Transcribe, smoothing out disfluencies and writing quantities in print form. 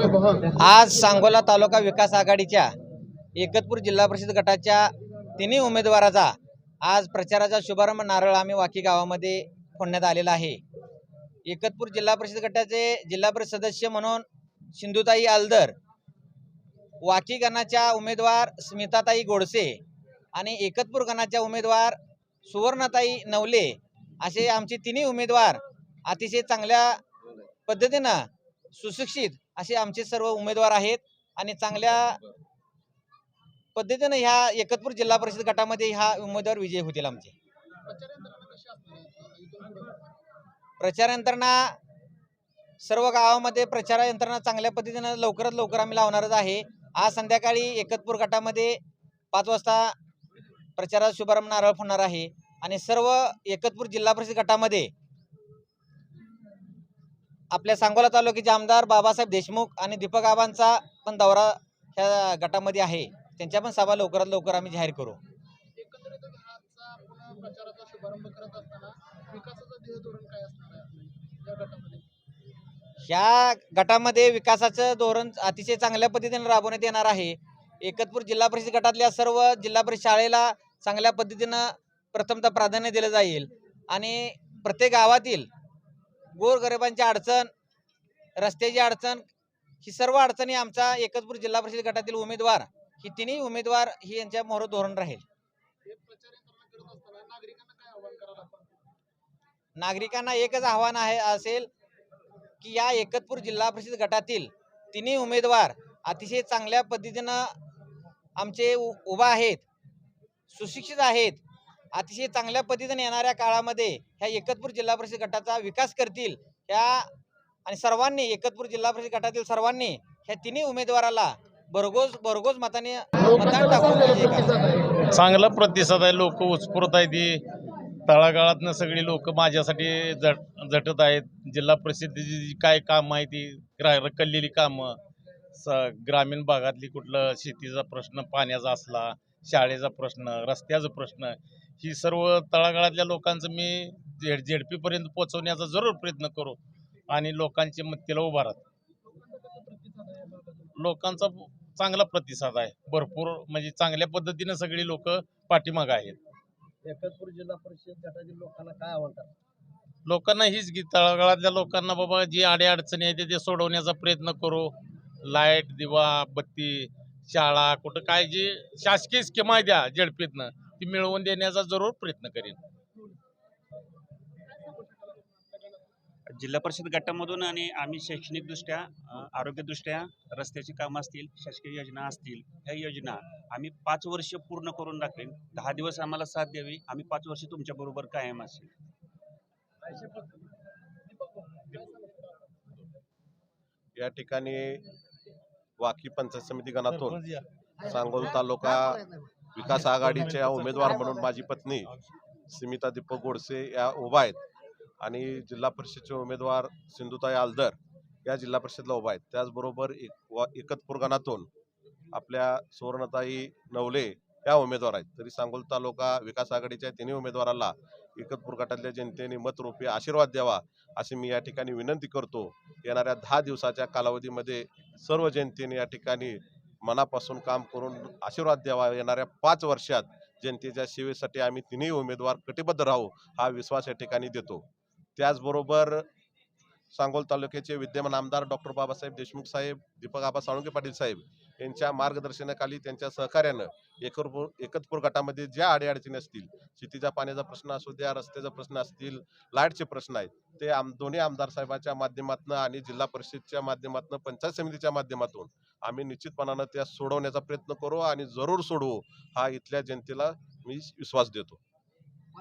आज सांगोला तालुका विकास आघाडीच्या एकतपूर जिल्हा परिषद गटाच्या तिन्ही उमेदवाराचा आज प्रचाराचा शुभारंभ नारळ आम्ही वाकी गावामध्ये फोडण्यात आलेला आहे। एकतपूर जिल्हा परिषद गटाचे जिल्हा परिषद सदस्य म्हणून सिंधुताई आलदर, वाकी गणाच्या उमेदवार स्मिताताई गोडसे आणि एकतपूर गणाच्या उमेदवार सुवर्णाताई नवले असे आमचे तिन्ही उमेदवार अतिशय चांगल्या पद्धतीनं सुशिक्षित असे आमचे सर्व उमेदवार आहेत आणि चांगल्या पद्धतीने ह्या एकतपूर जिल्हा परिषद गटामध्ये हा उमेदवार विजयी होतील। आमचे प्रचार यंत्रणा सर्व गावामध्ये प्रचार यंत्रणा चांगल्या पद्धतीने लवकरात लवकर आम्ही लावणारच आहे। आज संध्याकाळी एकतपूर गटामध्ये 5 वाजता प्रचाराचा शुभारंभ नारळ फोडणार आहे आणि सर्व एकतपूर जिल्हा परिषद गटामध्ये आपल्या सांगोला तालुक्याचे आमदार बाबासाहेब देशमुख आणि दीपक आबांचा पण दौरा ह्या गटामध्ये आहे। त्यांच्या पण सभा लवकरात लवकर आम्ही जाहीर करू। ह्या गटामध्ये विकासाचं धोरण अतिशय चांगल्या पद्धतीने राबवण्यात येणार आहे। एकतपूर जिल्हा परिषद गटातल्या सर्व जिल्हा परिषद शाळेला चांगल्या पद्धतीनं प्रथमतः प्राधान्य दिलं जाईल आणि प्रत्येक गावातील गोरगरिबांची अडचण, रस्त्याची अडचण, ही सर्व अडचणी आमचा एकतपूर जिल्हा परिषद गटातील उमेदवार ही तिन्ही उमेदवार ही यांच्या मोहर धोरण राहील। नागरिकांना एकच आव्हान आहे असेल की या एकतपूर जिल्हा परिषद गटातील तिन्ही उमेदवार अतिशय चांगल्या पद्धतीनं आमचे उभा आहेत, सुशिक्षित आहेत, अतिशय चांगल्या पद्धतीने येणाऱ्या काळामध्ये ह्या एकतपूर जिल्हा परिषद गटाचा विकास करतील। ह्या आणि सर्वांनी एकतपूर जिल्हा परिषद गटातील सर्वांनी ह्या तिन्ही उमेदवाराला भरघोस मताने मतदान टाकून चांगला प्रतिसाद आहे। लोक उत्स्फूर्त आहेत, ती तळागाळातनं सगळी लोक माझ्यासाठी झटत आहेत। जिल्हा परिषदेची जी काय काम आहे ती रखडलेली कामं, ग्रामीण भागातली कुठलं शेतीचा प्रश्न, पाण्याचा असला, शाळेचा प्रश्न, रस्त्याचा प्रश्न, ही सर्व तळागाळातल्या लोकांचं मी झेडपीपर्यंत पोहोचवण्याचा जरूर प्रयत्न करू आणि लोकांच्या मतीला उभा राहतो। लोकांचा चांगला प्रतिसाद आहे, भरपूर म्हणजे चांगल्या पद्धतीने सगळी लोक पाठीमागे आहेत। एकतपूर जिल्हा परिषद गटातील लोकांना काय आवडतं? लोकांना हीच की तळागाळातल्या लोकांना बाबा जी अडचणी आहेत ते सोडवण्याचा प्रयत्न करू। लाईट, दिवा, बत्ती, शाळा, कुठं काय जी शासकीय स्कीम आहे द्या झेडपीतनं ती मिळवून देण्याचा जरूर प्रयत्न करेन। जिल्हा परिषद गटामधून आणि आम्ही शैक्षणिकदृष्ट्या, आरोग्यदृष्ट्या, रस्त्याची कामं असतील, शासकीय योजना असतील, ह्या योजना आम्ही 5 वर्ष पूर्ण करून दाखवेन। 10 दिवस आम्हाला साथ द्यावी, आम्ही 5 वर्ष तुमच्या बरोबर कायम असेल। या ठिकाणी वाकी पंचायत समिती गणातून सांगोल तालुका विकास आघाडीच्या उमेदवार म्हणून माझी पत्नी स्मिता दीपक गोडसे या उभा आहेत आणि जिल्हा परिषदेचे उमेदवार सिंधुताई आलदर या जिल्हा परिषदला उभा आहेत। त्याचबरोबर एकतपूर गणातून आपल्या सुवर्णताई नवले या उमेदवार आहेत। तरी सांगोल तालुका विकास आघाडीच्या तिन्ही उमेदवाराला एकतपूर गटातल्या जनतेने मतरूपी आशीर्वाद द्यावा अशी मी या ठिकाणी विनंती करतो। येणाऱ्या 10 दिवसाच्या कालावधीमध्ये सर्व जनतेने या ठिकाणी मनापासून काम करून आशीर्वाद द्यावा। येणाऱ्या 5 वर्षात जनतेच्या सेवेसाठी आम्ही तिन्ही उमेदवार कटिबद्ध राहू हा विश्वास या ठिकाणी देतो। त्याचबरोबर सांगोल तालुक्याचे विद्यमान आमदार डॉक्टर बाबासाहेब देशमुख साहेब, दीपक आबा साळुंखे पाटील साहेब यांच्या मार्गदर्शनाखाली त्यांच्या सहकार्यानं एकतपूर गटामध्ये ज्या अडीअडचणी असतील, शेतीच्या पाण्याचा प्रश्न असू द्या, रस्त्याचा प्रश्न असतील, लाईटचे प्रश्न आहेत, ते दोन्ही आमदार साहेबांच्या माध्यमातून आणि जिल्हा परिषदच्या माध्यमातून, पंचायत समितीच्या माध्यमातून आम्ही निश्चितपणानं त्या सोडवण्याचा प्रयत्न करू आणि जरूर सोडवू हा इथल्या जनतेला मी विश्वास देतो।